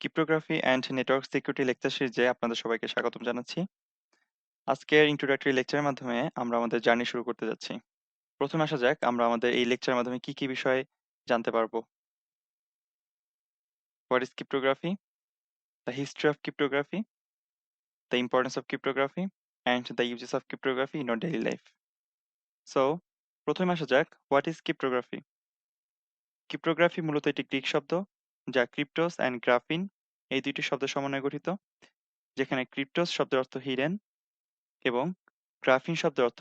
Cryptography and network security lecture সিরিজে আপনাদের সবাইকে স্বাগতম জানাচ্ছি। আজকের ইন্ট্রোডাক্টরি লেকচারের মাধ্যমে আমরা আমাদের জার্নি শুরু করতে যাচ্ছি। প্রথমে আসা যাক আমরা আমাদের এই লেকচারের মাধ্যমে কি কি বিষয় জানতে পারবো। What is cryptography, the history of cryptography, the importance of cryptography and the uses of cryptography in our daily life. So প্রথমে আসা যাক হোয়াট ইজ ক্রিপ্টোগ্রাফি। ক্রিপ্টোগ্রাফি মূলত একটি গ্রিক শব্দ যা ক্রিপ্টোস অ্যান্ড গ্রাফিন এই দুইটি শব্দের সমন্বয়ে গঠিত, যেখানে ক্রিপ্টোস শব্দের অর্থ হিডেন এবং গ্রাফিন শব্দের অর্থ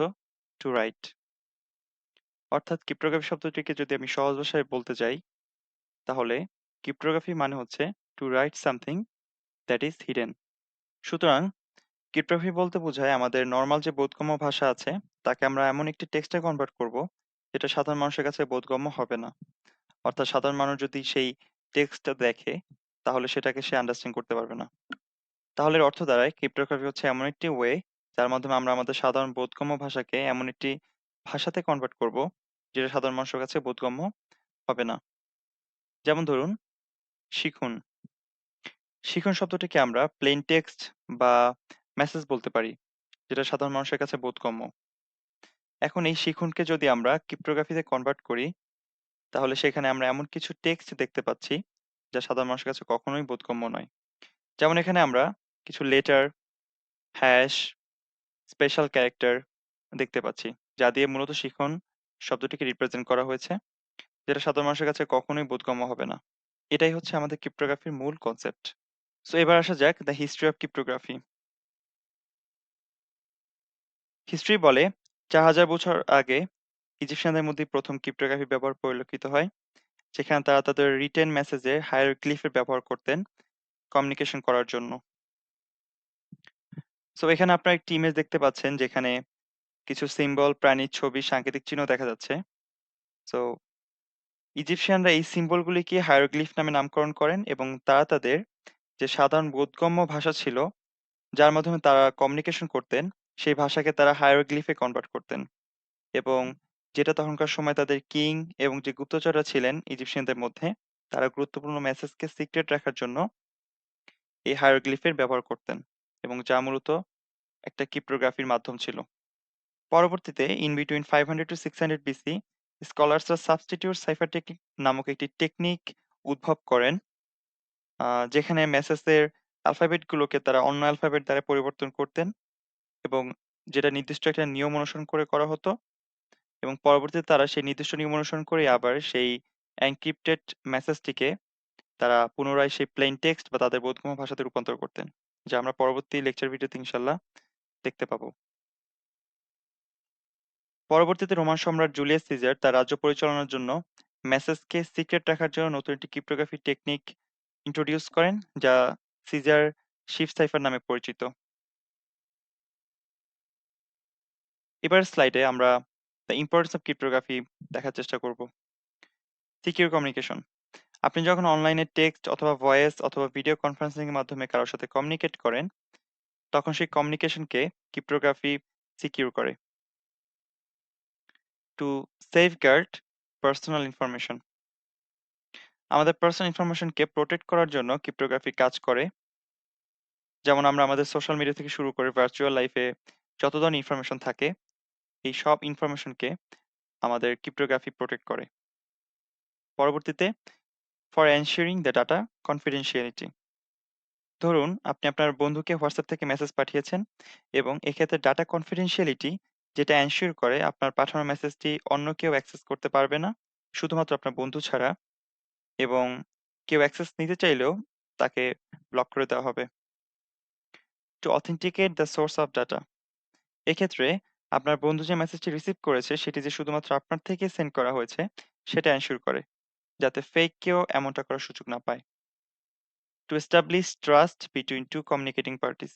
টু রাইট। অর্থাৎ ক্রিপ্টোগ্রাফি শব্দটিকে যদি আমি সহজ ভাষায় বলতে যাই, তাহলে ক্রিপ্টোগ্রাফি মানে হচ্ছে to write something that is hidden. সুতরাং ক্রিপ্টোগ্রাফি বলতে বোঝায় আমাদের নর্মাল যে বোধগম্য ভাষা আছে তাকে আমরা এমন একটি টেক্সটে কনভার্ট করব যেটা সাধারণ মানুষের কাছে বোধগম্য হবে না। অর্থাৎ সাধারণ মানুষ যদি সেই টেক্সটটা দেখে তাহলে সেটাকে সে আন্ডারস্ট্যান্ড করতে পারবে না। তাহলে এর অর্থ দাঁড়ায় ক্রিপ্টোগ্রাফি হচ্ছে এমন একটি ওয়ে যার মাধ্যমে আমরা আমাদের সাধারণ বোধগম্য ভাষাকে এমন একটি ভাষাতে কনভার্ট করব যেটা সাধারণ মানুষের কাছে বোধগম্য হবে না। যেমন ধরুন শিখুন। শিখুন শব্দটিকে আমরা প্লেন টেক্সট বা মেসেজ বলতে পারি, যেটা সাধারণ মানুষের কাছে বোধগম্য। এখন এই শিখুনকে যদি আমরা ক্রিপ্টোগ্রাফিতে কনভার্ট করি, তাহলে সেখানে আমরা এমন কিছু টেক্সট দেখতে পাচ্ছি যা সাধারণ মানুষের কাছে কখনোই বোধগম্য নয়। যেমন এখানে আমরা কিছু লেটার, হ্যাশ, স্পেশাল ক্যারেক্টার দেখতে পাচ্ছি, যা দিয়ে মূলত শিখুন শব্দটিকে রিপ্রেজেন্ট করা হয়েছে, যেটা সাধারণ মানুষের কাছে কখনোই বোধগম্য হবে না। এটাই হচ্ছে আমাদের ক্রিপ্টোগ্রাফির মূল কনসেপ্ট। সো এবার আসা যাক the history of cryptography. History বলে ৪,০০০ বছর আগে ইজিপশিয়ানদের মধ্যে প্রথম ক্রিপ্টোগ্রাফি ব্যবহার পরিলক্ষিত হয়, যেখানে তারা তাদের রিটেন মেসেজে হায়ারগ্লিফের ব্যবহার করতেন কমিউনিকেশন করার জন্য। সো এখানে আপনারা একটি ইমেজ দেখতে পাচ্ছেন যেখানে কিছু সিম্বল, প্রাণীর ছবি, সাংকেতিক চিহ্ন দেখা যাচ্ছে। সো ইজিপশিয়ানরা এই সিম্বলগুলিকে হায়ারগ্লিফ নামে নামকরণ করেন এবং তারা তাদের যে সাধারণ বোধগম্য ভাষা ছিল যার মাধ্যমে তারা কমিউনিকেশন করতেন, সেই ভাষাকে তারা হায়ারোগ্লিফে কনভার্ট করতেন এবং যেটা তখনকার সময় তাদের কিং এবং যে গুপ্তচররা ছিলেন ইজিপশিয়ানদের মধ্যে, তারা গুরুত্বপূর্ণ মেসেজকে সিক্রেট রাখার জন্য এই হায়ারোগ্লিফের ব্যবহার করতেন এবং যা মূলত একটা ক্রিপ্টোগ্রাফির মাধ্যম ছিল। পরবর্তীতে ইন বিটুইন 500 টু 600 বিসি স্কলার্সরা সাবস্টিটিউট সাইফার টেকনিক নামক একটি টেকনিক উদ্ভব করেন, যেখানে মেসেজের অ্যালফাবেটগুলোকে তারা অন্য অ্যালফাবেট দ্বারা পরিবর্তন করতেন এবং যেটা নির্দিষ্ট একটা নিয়ম অনুসরণ করে করা হতো এবং পরবর্তীতে তারা সেই নির্দিষ্ট নিয়ম অনুসরণ করে আবার সেই এনক্রিপ্টেড মেসেজটিকে তারা পুনরায় সেই প্লেন টেক্সট বা তাদের বোধগম্য ভাষাতে রূপান্তর করতেন, যা আমরা পরবর্তী লেকচার ভিডিওতে ইনশাল্লাহ দেখতে পাবো। পরবর্তীতে রোমান সম্রাট জুলিয়াস সিজার তার রাজ্য পরিচালনার জন্য মেসেজকে সিক্রেট রাখার জন্য নতুন একটি ক্রিপ্টোগ্রাফি টেকনিক ইন্ট্রোডিউস করেন, যা সিজার শিফট সাইফার নামে পরিচিত। এবার স্লাইডে আমরা দ্য ইম্পর্টেন্স অফ ক্রিপ্টোগ্রাফি দেখার চেষ্টা করব। Secure communication. আপনি যখন অনলাইনে টেক্সট অথবা ভয়েস অথবা ভিডিও কনফারেন্সিং এর মাধ্যমে কারোর সাথে কমিউনিকেট করেন, তখন সেই কমিউনিকেশনকে ক্রিপ্টোগ্রাফি সিকিউর করে। To safeguard personal information. আমাদের পার্সোনাল ইনফরমেশনকে প্রোটেক্ট করার জন্য ক্রিপ্টোগ্রাফি কাজ করে। যেমন আমরা আমাদের সোশ্যাল মিডিয়া থেকে শুরু করে ভার্চুয়াল লাইফে যত ধরনের ইনফরমেশন থাকে, এই সব ইনফরমেশনকে আমাদের ক্রিপ্টোগ্রাফি প্রোটেক্ট করে। পরবর্তীতে for ensuring the data confidentiality. ধরুন আপনি আপনার বন্ধুকে হোয়াটসঅ্যাপ থেকে মেসেজ পাঠিয়েছেন এবং এক্ষেত্রে ডাটা কনফিডেন্সিয়ালিটি যেটা এনশিওর করে আপনার পাঠানো মেসেজটি অন্য কেউ অ্যাক্সেস করতে পারবে না, শুধুমাত্র আপনার বন্ধু ছাড়া, এবং কেউ অ্যাক্সেস নিতে চাইলেও তাকে ব্লক করে দেওয়া হবে। To authenticate the source of data. এক্ষেত্রে আপনার বন্ধু যে মেসেজটি রিসিভ করেছে সেটি যে শুধুমাত্র আপনার থেকে সেন্ড করা হয়েছে সেটা এনশিওর করে, যাতে ফেক কেউ এমনটা করার সুযোগ না পায়। To establish trust between two communicating parties.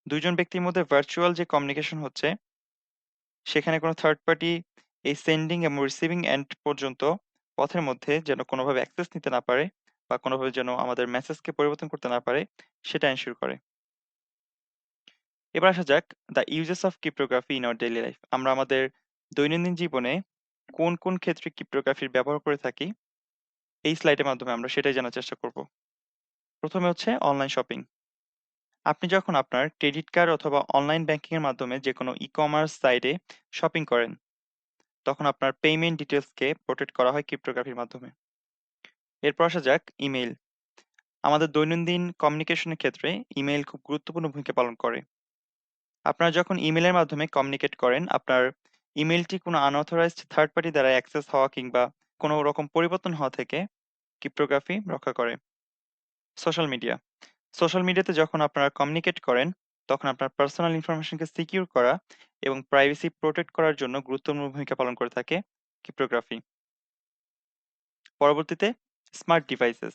দুইজন ব্যক্তির মধ্যে ভার্চুয়াল যে কমিউনিকেশন হচ্ছে সেখানে কোনো থার্ড পার্টি এই সেন্ডিং এবং রিসিভিং এন্ড পর্যন্ত পথের মধ্যে যেন কোনোভাবে অ্যাক্সেস নিতে না পারে বা কোনোভাবে যেন আমাদের মেসেজকে পরিবর্তন করতে না পারে, সেটা এনশিওর করে। এবার আসা যাক the uses of cryptography in our daily life. আমরা আমাদের দৈনন্দিন জীবনে কোন কোন ক্ষেত্রে ক্রিপ্টোগ্রাফির ব্যবহার করে থাকি, এই স্লাইডের মাধ্যমে আমরা সেটাই জানার চেষ্টা করব। প্রথমে হচ্ছে অনলাইন শপিং। আপনি যখন আপনার ক্রেডিট কার্ড অথবা অনলাইন ব্যাংকিং এর মাধ্যমে যেকোনো ই-কমার্স সাইটে শপিং করেন, তখন আপনার পেমেন্ট ডিটেইলসকে প্রোটেক্ট করা হয় ক্রিপ্টোগ্রাফির মাধ্যমে। এরপর আসা যাক ইমেইল। আমাদের দৈনন্দিন কমিউনিকেশনের ক্ষেত্রে ইমেইল খুব গুরুত্বপূর্ণ ভূমিকা পালন করে। আপনারা যখন ইমেইলের মাধ্যমে কমিউনিকেট করেন, আপনার ইমেইলটি কোনো আনঅথরাইজড থার্ড পার্টি দ্বারা অ্যাক্সেস হওয়া কিংবা কোনো রকম পরিবর্তন হওয়া থেকে ক্রিপ্টোগ্রাফি রক্ষা করে। Social media. সোশ্যাল মিডিয়াতে যখন আপনারা কমিউনিকেট করেন, তখন আপনার পার্সোনাল ইনফরমেশনকে সিকিউর করা এবং প্রাইভেসি প্রোটেক্ট করার জন্য গুরুত্বপূর্ণ ভূমিকা পালন করে থাকে ক্রিপ্টোগ্রাফি। পরবর্তীতে স্মার্ট ডিভাইসেস,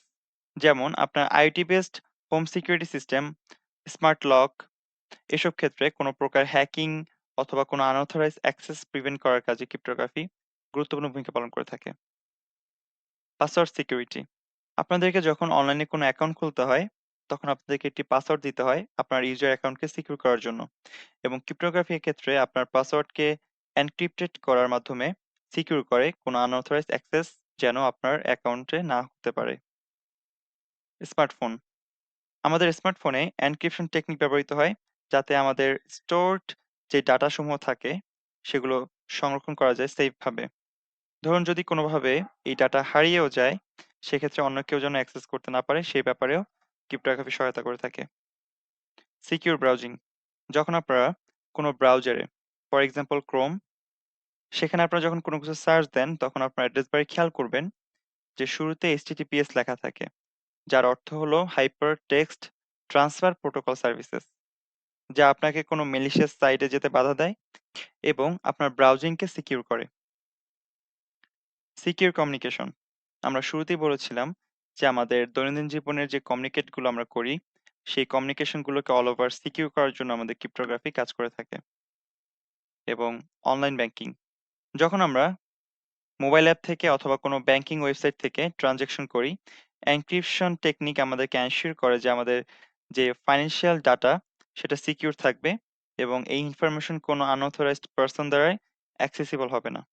যেমন আপনার IoT based home security system, smart lock, এসব ক্ষেত্রে কোনো প্রকার হ্যাকিং অথবা কোনো আনঅথরাইজড অ্যাক্সেস প্রিভেন্ট করার কাজে ক্রিপ্টোগ্রাফি গুরুত্বপূর্ণ ভূমিকা পালন করে থাকে। Password security. আপনাদেরকে যখন অনলাইনে কোনো অ্যাকাউন্ট খুলতে হয়, তখন আপনাদেরকে একটি পাসওয়ার্ড দিতে হয় আপনার ইউজার অ্যাকাউন্টকে সিকিউর করার জন্য। এবং ক্রিপ্টোগ্রাফির ক্ষেত্রে আপনার পাসওয়ার্ডকে এনক্রিপ্টেড করার মাধ্যমে সিকিউর করে কোনো আনঅথরাইজড অ্যাক্সেস যেন আপনার অ্যাকাউন্টে না হতে পারে। স্মার্টফোন। আমাদের স্মার্টফোনে এনক্রিপশন টেকনিক ব্যবহৃত হয় যাতে আমাদের স্টোরড যে ডাটা সমূহ থাকে সেগুলো সংরক্ষণ করা যায় সেফ ভাবে। ধরুন যদি কোনোভাবে এই ডাটা হারিয়েও যায়, সেক্ষেত্রে অন্য কেউ যেন অ্যাক্সেস করতে না পারে সেই ব্যাপারেও ক্রিপ্টোগ্রাফি সহায়তা করে থাকে। Secure browsing. যখন আপনারা কোনো ব্রাউজারে, ফর এক্সাম্পল ক্রোম, সেখানে আপনারা যখন কোনো কিছু সার্চ দেন তখন আপনার অ্যাড্রেস বারে খেয়াল করবেন যে শুরুতে এইচটিটিপিএস লেখা থাকে, যার অর্থ হলো hyper text transfer protocol services, যা আপনাকে কোনো ম্যালিশিয়াস সাইটে যেতে বাধা দেয় এবং আপনার ব্রাউজিংকে সিকিউর করে। Secure communication. আমরা শুরুতেই বলেছিলাম যে আমাদের দৈনন্দিন জীবনের যে কমিউনিকেটগুলো আমরা করি, সেই কমিউনিকেশনগুলোকে অল ওভার সিকিউর করার জন্য আমাদের ক্রিপ্টোগ্রাফি কাজ করে থাকে। এবং অনলাইন ব্যাংকিং। যখন আমরা মোবাইল অ্যাপ থেকে অথবা কোনো ব্যাংকিং ওয়েবসাইট থেকে ট্রান্সেকশন করি, এনক্রিপশন টেকনিক আমাদেরকে এনশিওর করে যে আমাদের যে ফাইন্যান্সিয়াল ডাটা সেটা সিকিউর থাকবে এবং এই ইনফরমেশন কোনো আনঅথরাইজড পারসন দ্বারাই অ্যাক্সেসিবল হবে না।